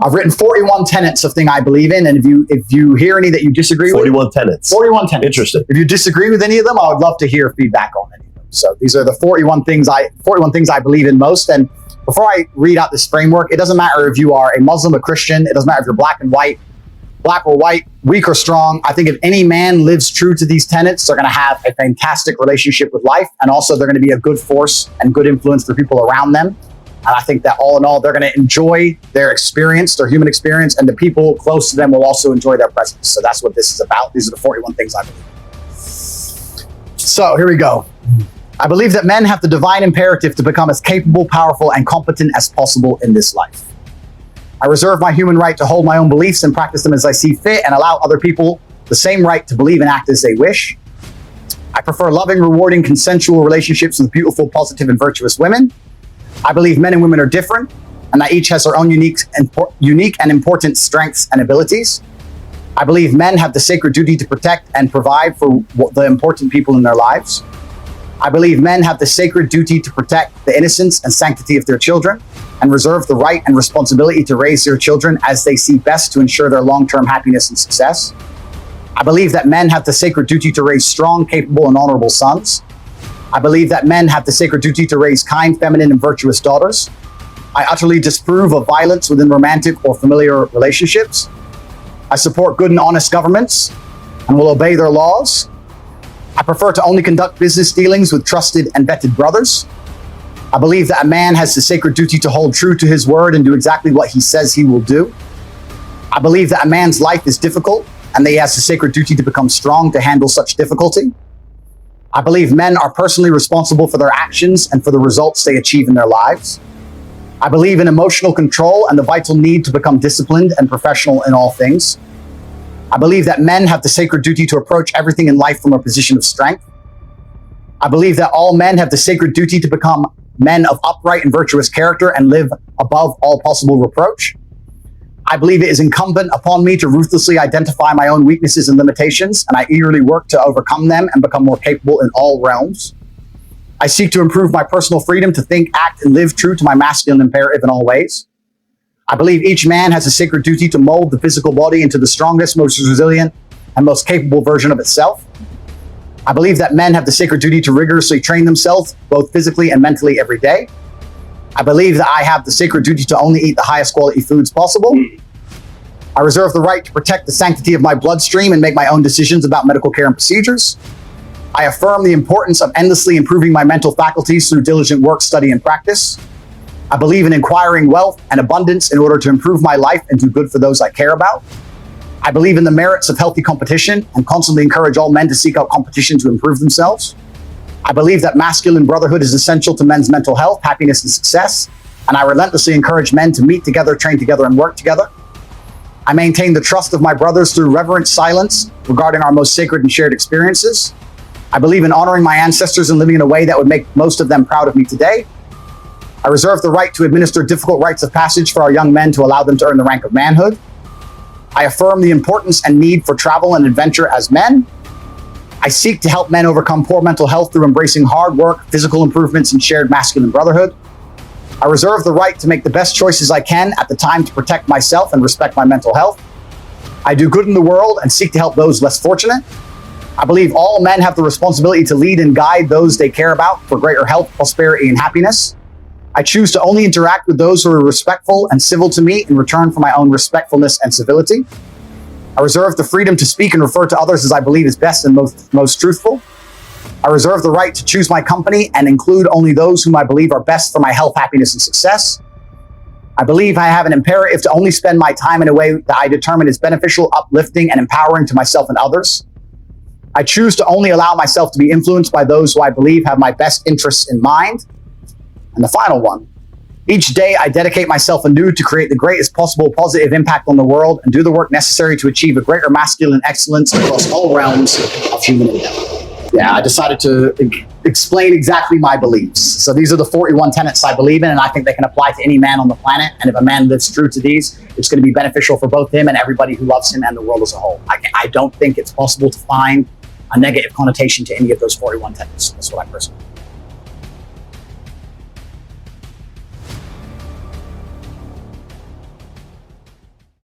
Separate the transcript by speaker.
Speaker 1: I've written 41 tenets of thing I believe in, and if you hear any that you disagree
Speaker 2: 41 tenets.
Speaker 1: 41 tenets.
Speaker 2: Interesting.
Speaker 1: If you disagree with any of them, I would love to hear feedback on any of them. So these are the 41 things I believe in most. And before I read out this framework, it doesn't matter if you are a Muslim, a Christian. It doesn't matter if you're black or white, weak or strong. I think if any man lives true to these tenets, they're going to have a fantastic relationship with life, and also they're going to be a good force and good influence for people around them. And I think that all in all, they're going to enjoy their experience, their human experience, and the people close to them will also enjoy their presence. So that's what this is about. These are the 41 things I believe in. So here we go. I believe that men have the divine imperative to become as capable, powerful, and competent as possible in this life. I reserve my human right to hold my own beliefs and practice them as I see fit, and allow other people the same right to believe and act as they wish. I prefer loving, rewarding, consensual relationships with beautiful, positive, and virtuous women. I believe men and women are different, and that each has their own unique and important strengths and abilities. I believe men have the sacred duty to protect and provide for the important people in their lives. I believe men have the sacred duty to protect the innocence and sanctity of their children, and reserve the right and responsibility to raise their children as they see best to ensure their long-term happiness and success. I believe that men have the sacred duty to raise strong, capable, and honorable sons. I believe that men have the sacred duty to raise kind, feminine, and virtuous daughters. I utterly disapprove of violence within romantic or familiar relationships. I support good and honest governments and will obey their laws. I prefer to only conduct business dealings with trusted and vetted brothers. I believe that a man has the sacred duty to hold true to his word and do exactly what he says he will do. I believe that a man's life is difficult and that he has the sacred duty to become strong to handle such difficulty. I believe men are personally responsible for their actions and for the results they achieve in their lives. I believe in emotional control and the vital need to become disciplined and professional in all things. I believe that men have the sacred duty to approach everything in life from a position of strength. I believe that all men have the sacred duty to become men of upright and virtuous character and live above all possible reproach. I believe it is incumbent upon me to ruthlessly identify my own weaknesses and limitations, and I eagerly work to overcome them and become more capable in all realms. I seek to improve my personal freedom to think, act, and live true to my masculine imperative in all ways. I believe each man has a sacred duty to mold the physical body into the strongest, most resilient, and most capable version of itself. I believe that men have the sacred duty to rigorously train themselves, both physically and mentally, every day. I believe that I have the sacred duty to only eat the highest quality foods possible. I reserve the right to protect the sanctity of my bloodstream and make my own decisions about medical care and procedures. I affirm the importance of endlessly improving my mental faculties through diligent work, study, and practice. I believe in acquiring wealth and abundance in order to improve my life and do good for those I care about. I believe in the merits of healthy competition and constantly encourage all men to seek out competition to improve themselves. I believe that masculine brotherhood is essential to men's mental health, happiness, and success, and I relentlessly encourage men to meet together, train together, and work together. I maintain the trust of my brothers through reverent silence regarding our most sacred and shared experiences. I believe in honoring my ancestors and living in a way that would make most of them proud of me today. I reserve the right to administer difficult rites of passage for our young men to allow them to earn the rank of manhood. I affirm the importance and need for travel and adventure as men. I seek to help men overcome poor mental health through embracing hard work, physical improvements, and shared masculine brotherhood. I reserve the right to make the best choices I can at the time to protect myself and respect my mental health. I do good in the world and seek to help those less fortunate. I believe all men have the responsibility to lead and guide those they care about for greater health, prosperity, and happiness. I choose to only interact with those who are respectful and civil to me in return for my own respectfulness and civility. I reserve the freedom to speak and refer to others as I believe is best and most truthful. I reserve the right to choose my company and include only those whom I believe are best for my health, happiness, and success. I believe I have an imperative to only spend my time in a way that I determine is beneficial, uplifting, and empowering to myself and others. I choose to only allow myself to be influenced by those who I believe have my best interests in mind. And the final one, each day I dedicate myself anew to create the greatest possible positive impact on the world and do the work necessary to achieve a greater masculine excellence across all realms of human endeavor. Yeah, I decided to explain exactly my beliefs. So these are the 41 tenets I believe in, and I think they can apply to any man on the planet. And if a man lives true to these, it's going to be beneficial for both him and everybody who loves him and the world as a whole. I don't think it's possible to find a negative connotation to any of those 41 tenets. That's what I personally think.